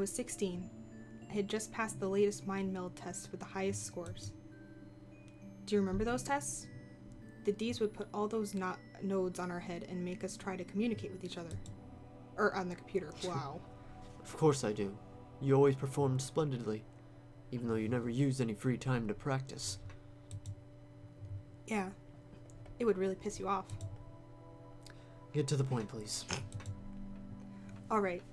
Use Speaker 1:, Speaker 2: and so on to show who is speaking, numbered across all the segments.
Speaker 1: was 16. I had just passed the latest mind meld tests with the highest scores. Do you remember those tests? The D's would put all those nodes on our head and make us try to communicate with each other. Or on the computer. Wow.
Speaker 2: Of course I do. You always performed splendidly, even though you never used any free time to practice.
Speaker 1: Yeah. It would really piss you off.
Speaker 2: Get to the point, please.
Speaker 1: Alright.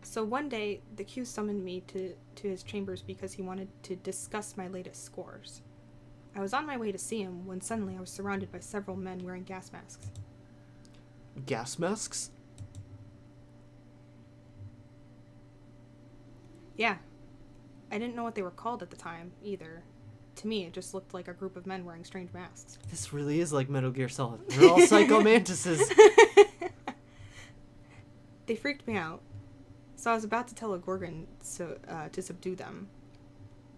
Speaker 1: So one day, the Q summoned me to his chambers because he wanted to discuss my latest scores. I was on my way to see him when suddenly I was surrounded by several men wearing gas masks.
Speaker 2: Gas masks?
Speaker 1: Yeah. I didn't know what they were called at the time, either. To me, it just looked like a group of men wearing strange masks.
Speaker 2: This really is like Metal Gear Solid. They're all psycho mantises.
Speaker 1: They freaked me out. So I was about to tell a Gorgon to subdue them.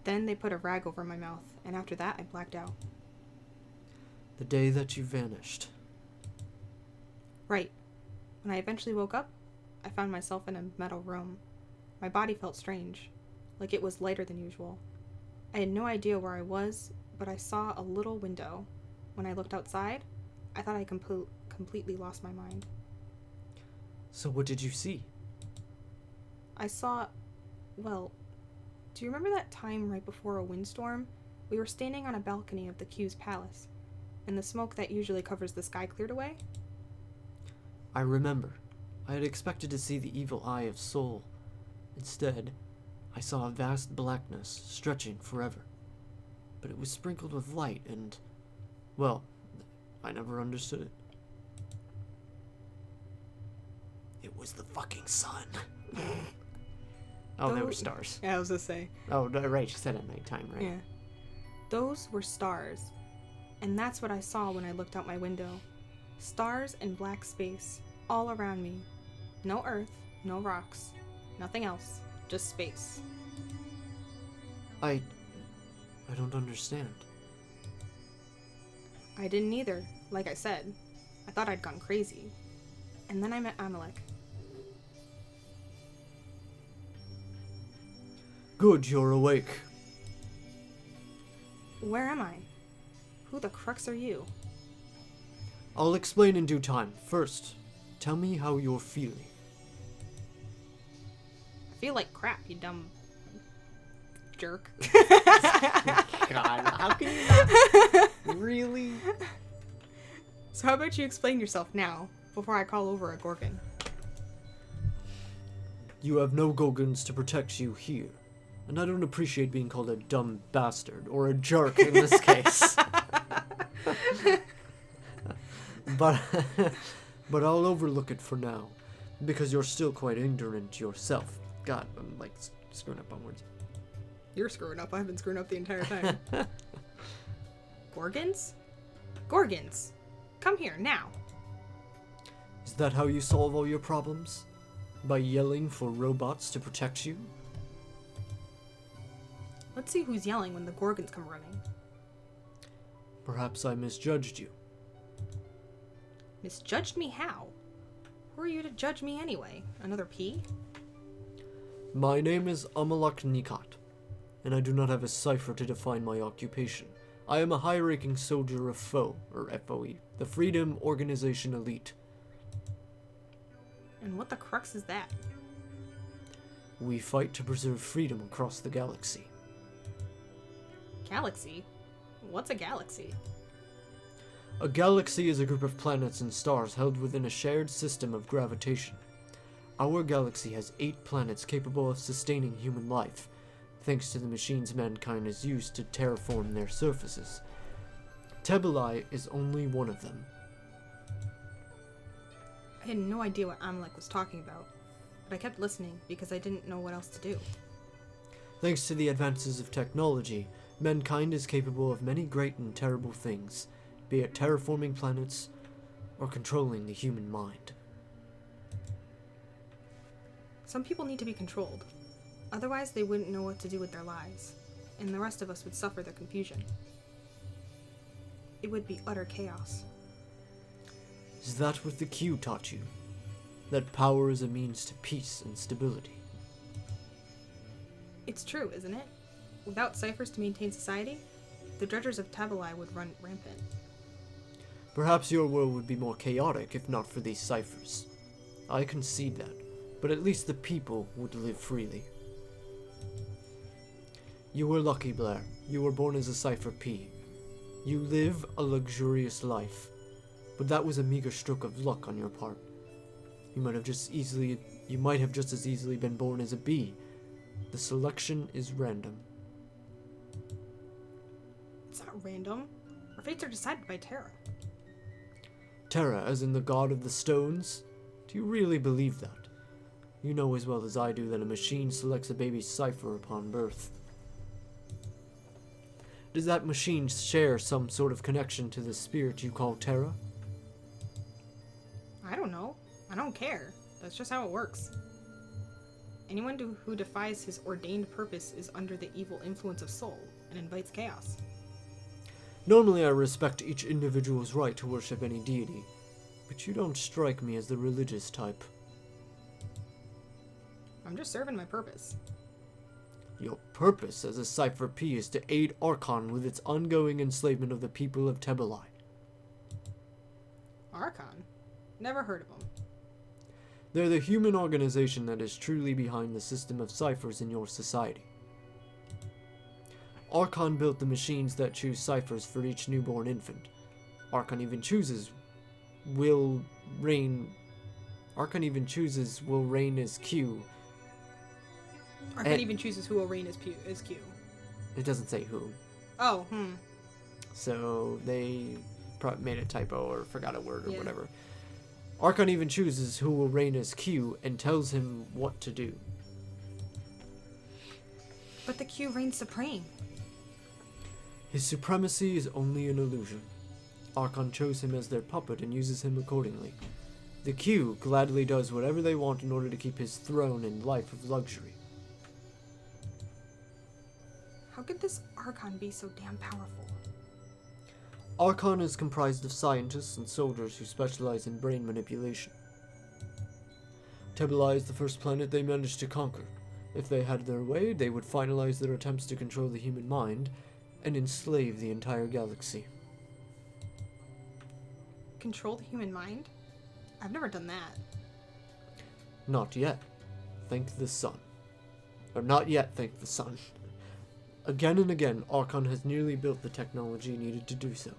Speaker 1: Then they put a rag over my mouth, and after that I blacked out.
Speaker 2: The day that you vanished.
Speaker 1: Right. When I eventually woke up, I found myself in a metal room. My body felt strange, like it was lighter than usual. I had no idea where I was, but I saw a little window. When I looked outside, I thought I completely lost my mind.
Speaker 2: So what did you see?
Speaker 1: I saw, well, do you remember that time right before a windstorm? We were standing on a balcony of the Q's palace, and the smoke that usually covers the sky cleared away?
Speaker 2: I remember. I had expected to see the evil eye of Sol. Instead, I saw a vast blackness stretching forever. But it was sprinkled with light and, well, I never understood it. It was the fucking sun. Oh, they were stars.
Speaker 1: Yeah, I was gonna say.
Speaker 2: Oh, right, you said at nighttime, right?
Speaker 1: Yeah. Those were stars. And that's what I saw when I looked out my window. Stars and black space, all around me. No earth, no rocks, nothing else, just space.
Speaker 2: I don't understand.
Speaker 1: I didn't either, like I said. I thought I'd gone crazy. And then I met Amalek.
Speaker 2: Good, you're awake.
Speaker 1: Where am I? Who the crux are you?
Speaker 2: I'll explain in due time. First, tell me how you're feeling.
Speaker 1: I feel like crap, you dumb jerk.
Speaker 2: God, how can you not? Really?
Speaker 1: So how about you explain yourself now, before I call over a Gorgon?
Speaker 2: You have no Gorgons to protect you here. And I don't appreciate being called a dumb bastard, or a jerk in this case. But I'll overlook it for now, because you're still quite ignorant yourself. God, I'm like screwing up on words.
Speaker 1: You're screwing up. I've been screwing up the entire time. Gorgons? Gorgons! Come here, now.
Speaker 2: Is that how you solve all your problems? By yelling for robots to protect you?
Speaker 1: Let's see who's yelling when the Gorgons come running.
Speaker 2: Perhaps I misjudged you.
Speaker 1: Misjudged me how? Who are you to judge me anyway? Another P?
Speaker 2: My name is Amalek Nikat, and I do not have a cipher to define my occupation. I am a high-ranking soldier of FOE, or FOE, the Freedom Organization Elite.
Speaker 1: And what the crux is that?
Speaker 2: We fight to preserve freedom across the galaxy.
Speaker 1: Galaxy? What's a galaxy?
Speaker 2: A galaxy is a group of planets and stars held within a shared system of gravitation. Our galaxy has 8 planets capable of sustaining human life, thanks to the machines mankind has used to terraform their surfaces. Tebelai is only one of them.
Speaker 1: I had no idea what Amalek was talking about, but I kept listening because I didn't know what else to do.
Speaker 2: Thanks to the advances of technology, mankind is capable of many great and terrible things, be it terraforming planets or controlling the human mind.
Speaker 1: Some people need to be controlled. Otherwise, they wouldn't know what to do with their lives, and the rest of us would suffer the confusion. It would be utter chaos.
Speaker 2: Is that what the Q taught you? That power is a means to peace and stability?
Speaker 1: It's true, isn't it? Without ciphers to maintain society, the dredgers of Tabalai would run rampant.
Speaker 2: Perhaps your world would be more chaotic if not for these ciphers. I concede that, but at least the people would live freely. You were lucky, Blaire. You were born as a Cipher P. You live a luxurious life, but that was a meager stroke of luck on your part. You might have just as easily been born as a B. The selection is random.
Speaker 1: It's not random. Our fates are decided by Terra.
Speaker 2: Terra, as in the god of the stones? Do you really believe that? You know as well as I do that a machine selects a baby's cipher upon birth. Does that machine share some sort of connection to the spirit you call Terra?
Speaker 1: I don't know. I don't care. That's just how it works. Anyone who defies his ordained purpose is under the evil influence of Soul and invites chaos.
Speaker 2: Normally I respect each individual's right to worship any deity, but you don't strike me as the religious type.
Speaker 1: I'm just serving my purpose.
Speaker 2: Your purpose as a Cipher P is to aid Archon with its ongoing enslavement of the people of Tabalai.
Speaker 1: Archon? Never heard of him.
Speaker 2: They're the human organization that is truly behind the system of ciphers in your society. Archon built the machines that choose ciphers for each newborn infant. Archon even chooses will reign as Q.
Speaker 1: Archon even chooses who will reign as Q.
Speaker 2: It doesn't say who.
Speaker 1: Oh,
Speaker 2: So they probably made a typo or forgot a word or
Speaker 1: Yeah.
Speaker 2: whatever. Archon even chooses who will reign as Q and tells him what to do.
Speaker 1: But the Q reigns supreme.
Speaker 2: His supremacy is only an illusion. Archon chose him as their puppet and uses him accordingly. The Q gladly does whatever they want in order to keep his throne and life of luxury.
Speaker 1: How could this Archon be so damn powerful?
Speaker 2: Archon is comprised of scientists and soldiers who specialize in brain manipulation. Tabalai is the first planet they managed to conquer. If they had their way, they would finalize their attempts to control the human mind and enslave the entire galaxy.
Speaker 1: Control the human mind? I've never done that.
Speaker 2: Not yet. Thank the sun. Or not yet, thank the sun. Again and again, Archon has nearly built the technology needed to do so.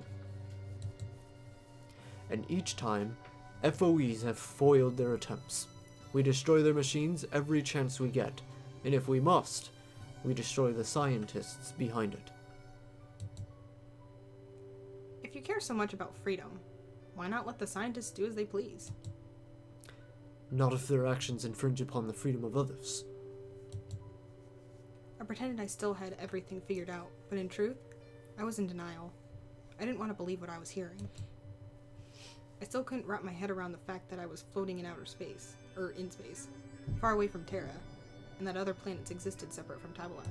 Speaker 2: And each time, FOEs have foiled their attempts. We destroy their machines every chance we get, and if we must, we destroy the scientists behind it.
Speaker 1: If you care so much about freedom, why not let the scientists do as they please?
Speaker 2: Not if their actions infringe upon the freedom of others.
Speaker 1: I pretended I still had everything figured out, but in truth, I was in denial. I didn't want to believe what I was hearing. I still couldn't wrap my head around the fact that I was floating in outer space, or in space, far away from Terra, and that other planets existed separate from Tabalai.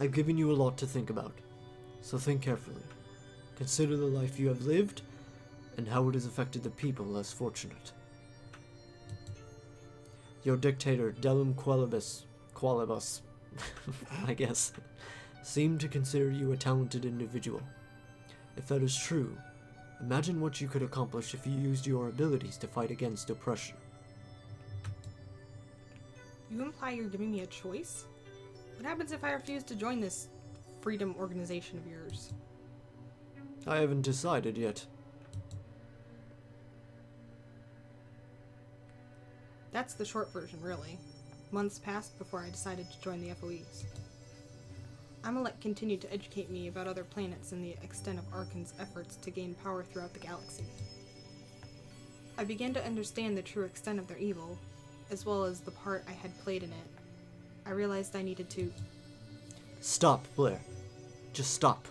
Speaker 2: I've given you a lot to think about, so think carefully. Consider the life you have lived, and how it has affected the people less fortunate. Your dictator, Delum Qualibus, I guess, seemed to consider you a talented individual. If that is true, imagine what you could accomplish if you used your abilities to fight against oppression.
Speaker 1: You imply you're giving me a choice? What happens if I refuse to join this freedom organization of yours?
Speaker 2: I haven't decided yet.
Speaker 1: That's the short version, really. Months passed before I decided to join the FOEs. Amalek continued to educate me about other planets and the extent of Archon's efforts to gain power throughout the galaxy. I began to understand the true extent of their evil, as well as the part I had played in it. I realized I needed to...
Speaker 2: Stop, Blaire. Just stop.